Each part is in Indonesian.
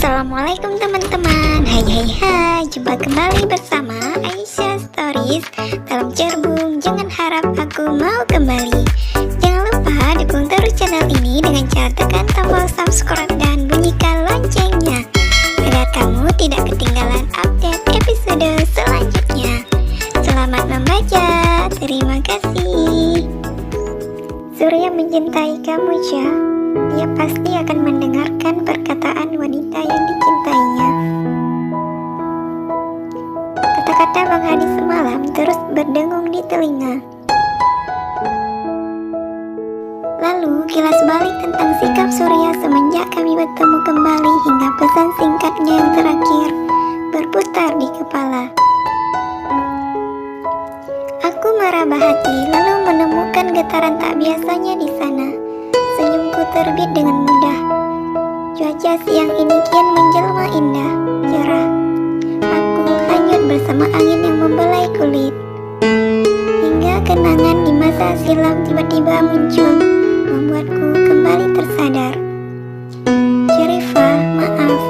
Assalamualaikum teman-teman. Hai, jumpa kembali bersama Aisyah Stories. Dalam cerbung, jangan harap aku mau kembali. Jangan lupa dukung terus channel ini dengan cara tekan tombol subscribe dan bunyikan loncengnya agar kamu tidak ketinggalan update episode selanjutnya. Selamat membaca, terima kasih. Surya mencintai kamu, Ja. Dia pasti akan mendengarkan perkataan wanita yang dicintainya. Kata-kata Bang Hadi semalam terus berdengung di telinga. Lalu kilas balik tentang sikap Surya semenjak kami bertemu kembali hingga pesan singkatnya yang terakhir berputar di kepala. Aku meraba hati lalu menemukan getaran tak biasanya di sana. Senyumku terbit dengan mudah. Cuaca siang ini kian menjelma indah, cerah. Aku hanyut bersama angin yang membelai kulit. Hingga kenangan di masa silam tiba-tiba muncul, membuatku kembali tersadar. Syarifah, maaf,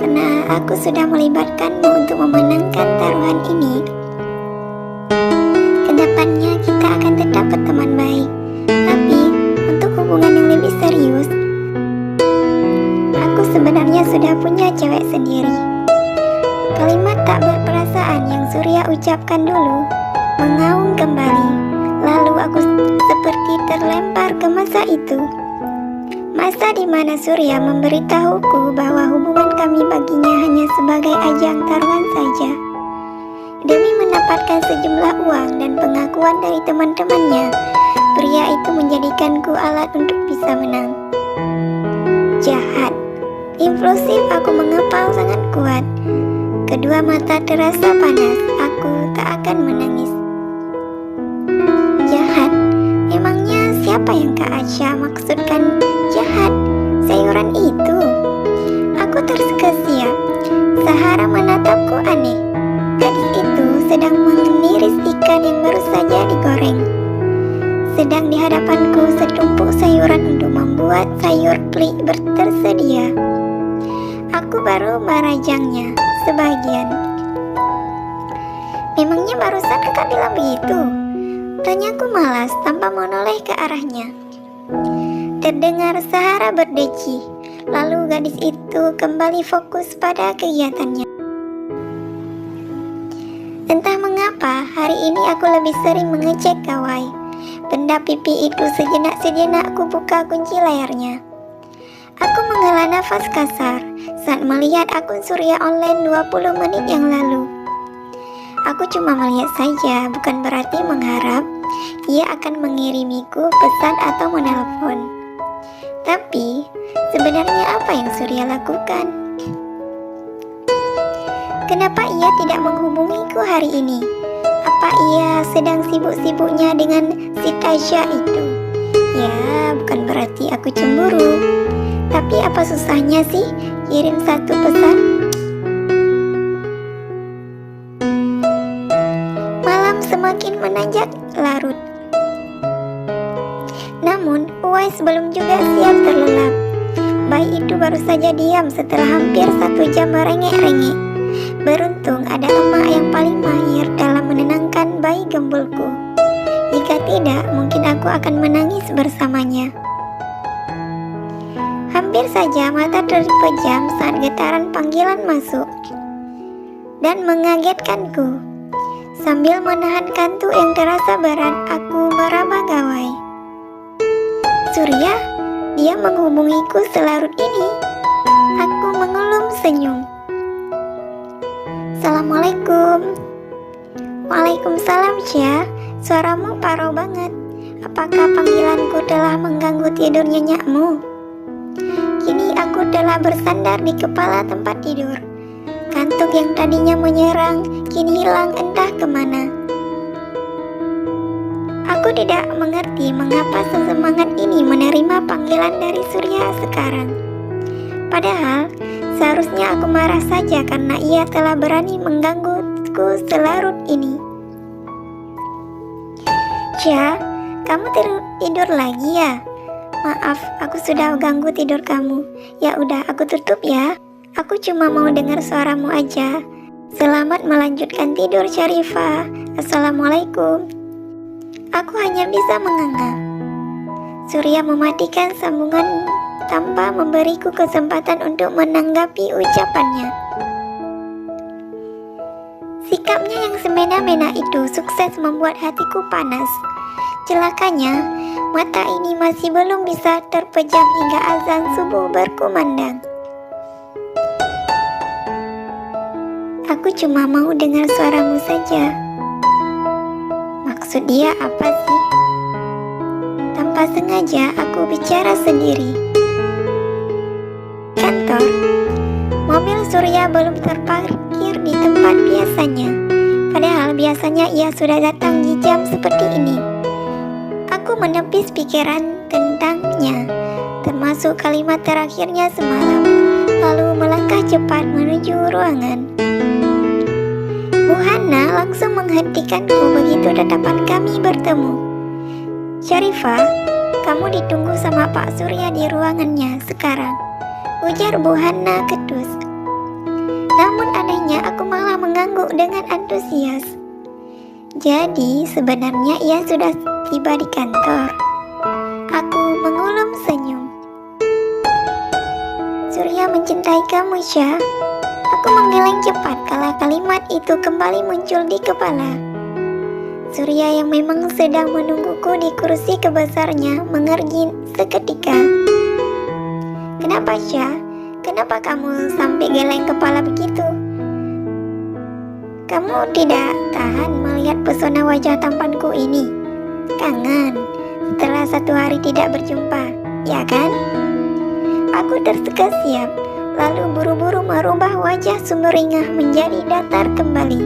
karena aku sudah melibatkanmu untuk memenangkan taruhan ini. Kedepannya kita akan tetap berteman baik, tapi untuk hubungan yang lebih serius, aku sebenarnya sudah punya cewek sendiri. Kalimat tak berperasaan yang Surya ucapkan dulu mengaum kembali. Lalu aku seperti terlempar ke masa itu. Masa di mana Surya memberitahuku bahwa hubungan kami baginya hanya sebagai ajang taruhan saja. Demi mendapatkan sejumlah uang dan pengakuan dari teman-temannya, pria itu menjadikanku alat untuk bisa menang. Jahat, impulsif, aku mengepal sangat kuat. Kedua mata terasa panas, aku tak akan menangis. Jahat, emangnya siapa yang Kak Asya maksudkan jahat? Sayuran itu. Aku terkesiap. Sahara menatapku aneh. Gadis itu sedang mengiris ikan yang baru saja digoreng. Sedang di hadapanku setumpuk sayuran untuk membuat sayur plik tersedia. Aku baru merajangnya sebagian. Memangnya barusan kakak bilang begitu? Tanyaku malas tanpa menoleh ke arahnya. Terdengar Sahara berdeci. Lalu gadis itu kembali fokus pada kegiatannya. Entah mengapa hari ini aku lebih sering mengecek gawai. Benda pipi itu sejenak-sejenak ku buka kunci layarnya. Aku menghela nafas kasar saat melihat akun Surya online 20 menit yang lalu. Aku cuma melihat saja, bukan berarti mengharap ia akan mengirimiku pesan atau menelpon. Tapi sebenarnya apa yang Surya lakukan? Kenapa ia tidak menghubungiku hari ini? Apa ia sedang sibuk-sibuknya dengan si Tasya itu? Ya, bukan berarti aku cemburu. Tapi apa susahnya sih kirim satu pesan? Malam semakin menanjak larut. Namun, Uwais belum juga siap terlelap. Bayi itu baru saja diam setelah hampir 1 jam merengek-rengek. Beruntung ada emak yang paling mahir dalam menenangkan bayi gembulku. Jika tidak, mungkin aku akan menangis bersamanya. Hampir saja mata terpejam saat getaran panggilan masuk dan mengagetkanku. Sambil menahan kantuk yang terasa berat, aku meraba gawai. Surya, dia menghubungiku selarut ini. Aku mengelum senyum. Assalamualaikum. Waalaikumsalam, Syah. Suaramu parau banget. Apakah panggilanku telah mengganggu tidur nyenyakmu? Kini aku telah bersandar di kepala tempat tidur. Kantuk yang tadinya menyerang kini hilang entah kemana. Aku tidak mengerti mengapa sesemangat ini menerima panggilan dari Surya sekarang. Padahal seharusnya aku marah saja karena ia telah berani menggangguku selarut ini. Syah, kamu tidur lagi ya? Maaf, aku sudah ganggu tidur kamu. Ya udah, aku tutup ya. Aku cuma mau dengar suaramu aja. Selamat melanjutkan tidur, Syarifah. Assalamualaikum. Aku hanya bisa menganga. Surya mematikan sambungan tanpa memberiku kesempatan untuk menanggapi ucapannya. Sikapnya yang semena-mena itu sukses membuat hatiku panas. Celakanya, mata ini masih belum bisa terpejam hingga azan subuh berkumandang. Aku cuma mau dengar suaramu saja. Maksud dia apa sih? Tanpa sengaja aku bicara sendiri. Kantor, mobil Surya belum terparkir di tempat biasanya. Padahal biasanya ia sudah datang di jam seperti ini. Aku menepis pikiran tentangnya, termasuk kalimat terakhirnya semalam, lalu melangkah cepat menuju ruangan. Bu Hana langsung menghentikanku begitu tatapan kami bertemu. Syarifah, kamu ditunggu sama Pak Surya di ruangannya sekarang, ujar Bu Hana ketus. Namun anehnya aku malah mengangguk dengan antusias. Jadi sebenarnya ia sudah tiba di kantor. Aku mengulum senyum. Surya mencintai kamu, Syah. Aku menggeleng cepat kala kalimat itu kembali muncul di kepala. Surya yang memang sedang menungguku di kursi kebesarnya mengergin seketika. Kenapa, Syah? Kenapa kamu sampai geleng kepala begitu? Kamu tidak tahan melihat pesona wajah tampanku ini? Kangen setelah 1 hari tidak berjumpa, ya kan? Aku tersekesiap, lalu buru-buru merubah wajah sumringah menjadi datar kembali.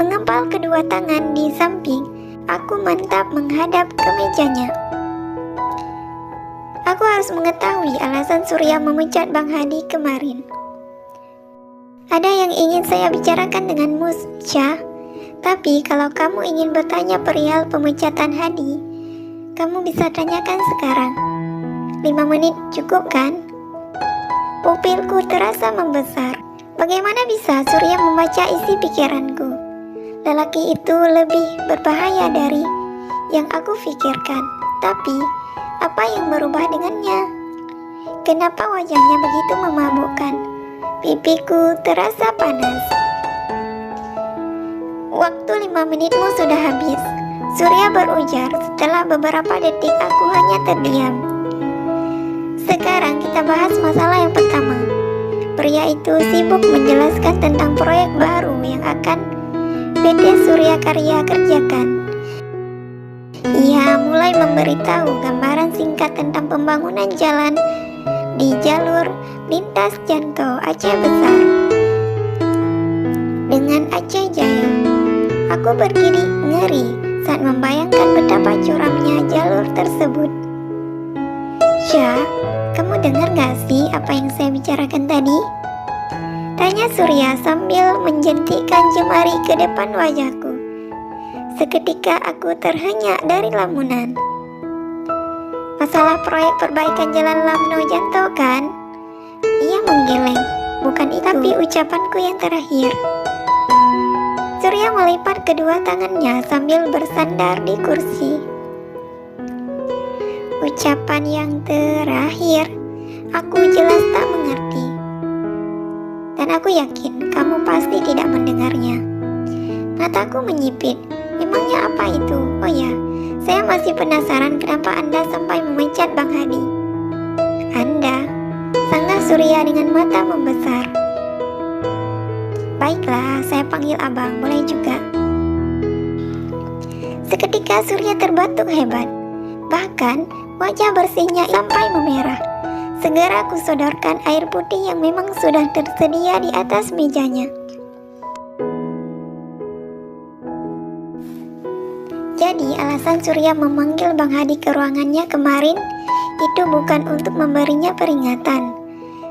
Mengempal kedua tangan di samping, aku mantap menghadap ke mejanya. Aku harus mengetahui alasan Surya memecat Bang Hadi kemarin. Ada yang ingin saya bicarakan denganmu, Syah. Tapi kalau kamu ingin bertanya perihal pemecatan Hadi, kamu bisa tanyakan sekarang. 5 menit cukup kan? Pupilku terasa membesar. Bagaimana bisa Surya membaca isi pikiranku? Lelaki itu lebih berbahaya dari yang aku pikirkan. Tapi, apa yang berubah dengannya? Kenapa wajahnya begitu memabukkan? Pipiku terasa panas. Waktu 5 menitmu sudah habis, Surya berujar setelah beberapa detik aku hanya terdiam. Sekarang kita bahas masalah yang pertama. Pria itu sibuk menjelaskan tentang proyek baru yang akan PT Surya Karya kerjakan. Ia mulai memberitahu gambaran singkat tentang pembangunan jalan di jalur lintas Janto Aceh Besar dengan Aceh Jaya. Aku berdiri ngeri saat membayangkan betapa curamnya jalur tersebut. Syah, kamu dengar gak sih apa yang saya bicarakan tadi? Tanya Surya sambil menjentikkan jemari ke depan wajahku. Seketika aku terhenyak dari lamunan. Masalah proyek perbaikan jalan Lamno Janto kan? Ia menggeleng. Bukan itu, tapi ucapanku yang terakhir. Surya melipat kedua tangannya sambil bersandar di kursi. Ucapan yang terakhir, aku jelas tak mengerti. Dan aku yakin kamu pasti tidak mendengarnya. Mataku menyipit. Memangnya apa itu? Oh ya, saya masih penasaran kenapa Anda sampai memecat Bang Hadi. Anda? Sanggah Surya dengan mata membesar. Baiklah, saya panggil abang, boleh juga. Seketika Surya terbatuk hebat. Bahkan wajah bersihnya sampai memerah. Segera aku sodorkan air putih yang memang sudah tersedia di atas mejanya. Jadi alasan Surya memanggil Bang Hadi ke ruangannya kemarin itu bukan untuk memberinya peringatan,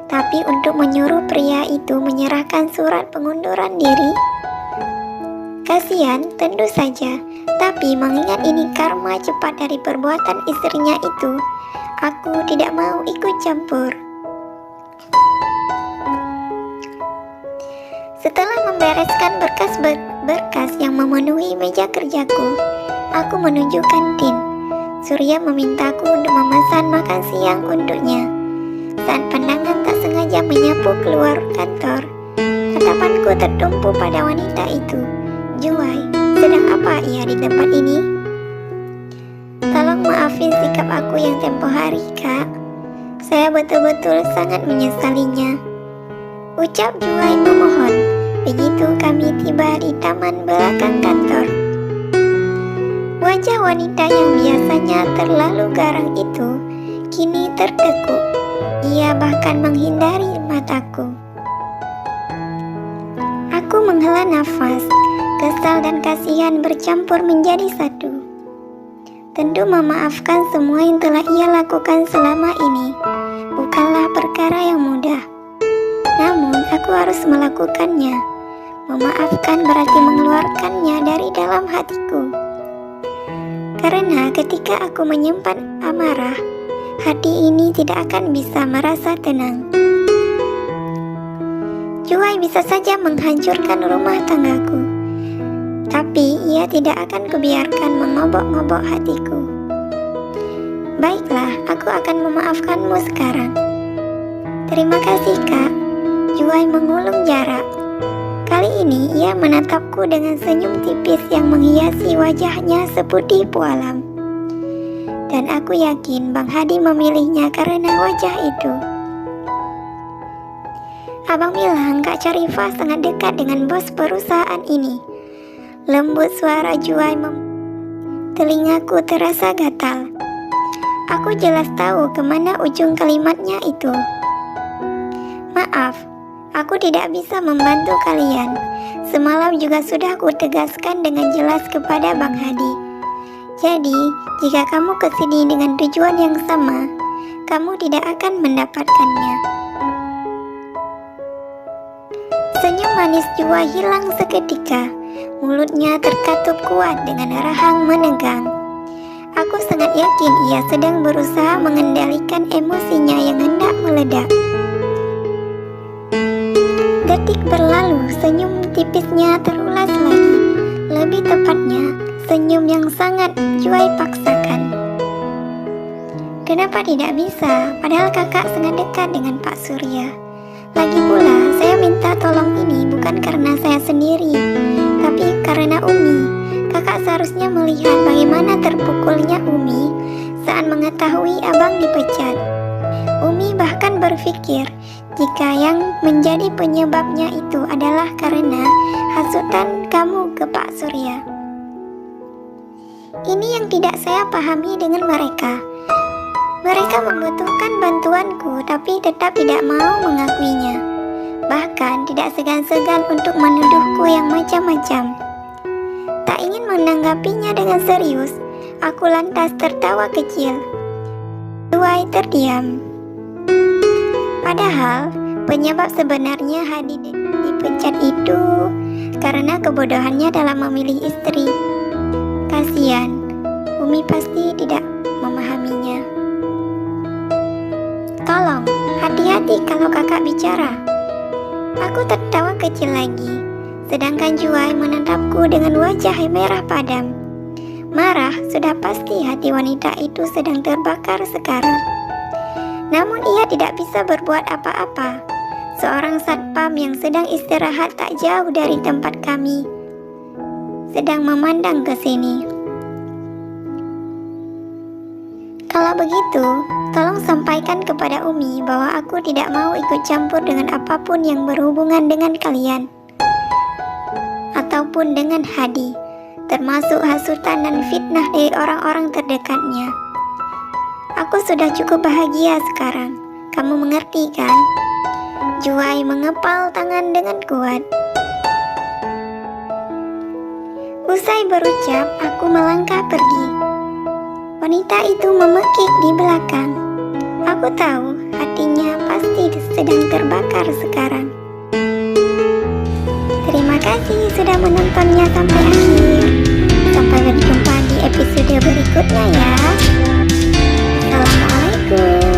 tapi untuk menyuruh pria itu menyerahkan surat pengunduran diri. Kasihan, tentu saja, tapi mengingat ini karma cepat dari perbuatan istrinya itu, aku tidak mau ikut campur. Setelah membereskan berkas-berkas yang memenuhi meja kerjaku, aku menuju kantin. Surya memintaku untuk memesan makan siang untuknya. Saat pandangan tak sengaja menyapu keluar kantor, tatapanku tertumpu pada wanita itu. Juwai, sedang apa ia di tempat ini? Tolong maafin sikap aku yang tempo hari, Kak. Saya betul-betul sangat menyesalinya, ucap Juwai memohon. Begitu kami tiba di taman belakang kantor. Wajah wanita yang biasanya terlalu garang itu kini tertekuk. Ia bahkan menghindari mataku. Aku menghela nafas. Kesal dan kasihan bercampur menjadi satu. Tentu memaafkan semua yang telah ia lakukan selama ini bukanlah perkara yang mudah. Namun aku harus melakukannya. Memaafkan berarti mengeluarkannya dari dalam hatiku. Karena ketika aku menyimpan amarah, hati ini tidak akan bisa merasa tenang. Juwai bisa saja menghancurkan rumah tanggaku, tapi ia tidak akan kubiarkan mengobok-ngobok hatiku. Baiklah, aku akan memaafkanmu sekarang. Terima kasih, Kak. Juwai mengulung jarak. Kali ini ia menatapku dengan senyum tipis yang menghiasi wajahnya seputih pualam. Dan aku yakin Bang Hadi memilihnya karena wajah itu. Abang bilang Kak Syarifah sangat dekat dengan bos perusahaan ini. Lembut suara Juwai telingaku terasa gatal. Aku jelas tahu kemana ujung kalimatnya itu. Maaf, aku tidak bisa membantu kalian. Semalam juga sudah kutegaskan dengan jelas kepada Bang Hadi. Jadi, jika kamu kesini dengan tujuan yang sama, kamu tidak akan mendapatkannya. Senyum manis Juwai hilang seketika. Mulutnya terkatup kuat dengan rahang menegang. Aku sangat yakin ia sedang berusaha mengendalikan emosinya yang hendak meledak. Detik berlalu, senyum tipisnya terulas lagi. Lebih tepatnya, senyum yang sangat Juwai paksakan. Kenapa tidak bisa? Padahal kakak sangat dekat dengan Pak Surya. Lagi pula, saya minta tolong ini bukan karena saya sendiri, tapi karena Umi. Kakak seharusnya melihat bagaimana terpukulnya Umi saat mengetahui abang dipecat. Umi bahkan berpikir jika yang menjadi penyebabnya itu adalah karena hasutan kamu ke Pak Surya. Ini yang tidak saya pahami dengan mereka. Mereka membutuhkan bantuanku tapi tetap tidak mau mengakuinya. Bahkan tidak segan-segan untuk menuduhku yang macam-macam. Tak ingin menanggapinya dengan serius, aku lantas tertawa kecil. Juwai terdiam. Padahal penyebab sebenarnya Hadi dipecat itu karena kebodohannya dalam memilih istri. Kasihan, Umi pasti tidak memahaminya. Tolong, hati-hati kalau kakak bicara. Aku tertawa kecil lagi, sedangkan Juwai menatapku dengan wajah yang merah padam. Marah, sudah pasti hati wanita itu sedang terbakar sekarang. Namun ia tidak bisa berbuat apa-apa. Seorang satpam yang sedang istirahat tak jauh dari tempat kami sedang memandang ke sini. Kalau begitu, tolong sampaikan kepada Umi bahwa aku tidak mau ikut campur dengan apapun yang berhubungan dengan kalian ataupun dengan Hadi, termasuk hasutan dan fitnah dari orang-orang terdekatnya. Aku sudah cukup bahagia sekarang. Kamu mengerti kan? Juwai mengepal tangan dengan kuat. Usai berucap, aku melangkah pergi. Wanita itu memekik di belakang. Aku tahu hatinya pasti sedang terbakar sekarang. Terima kasih sudah menontonnya sampai akhir. Sampai berjumpa di episode berikutnya ya. Assalamualaikum.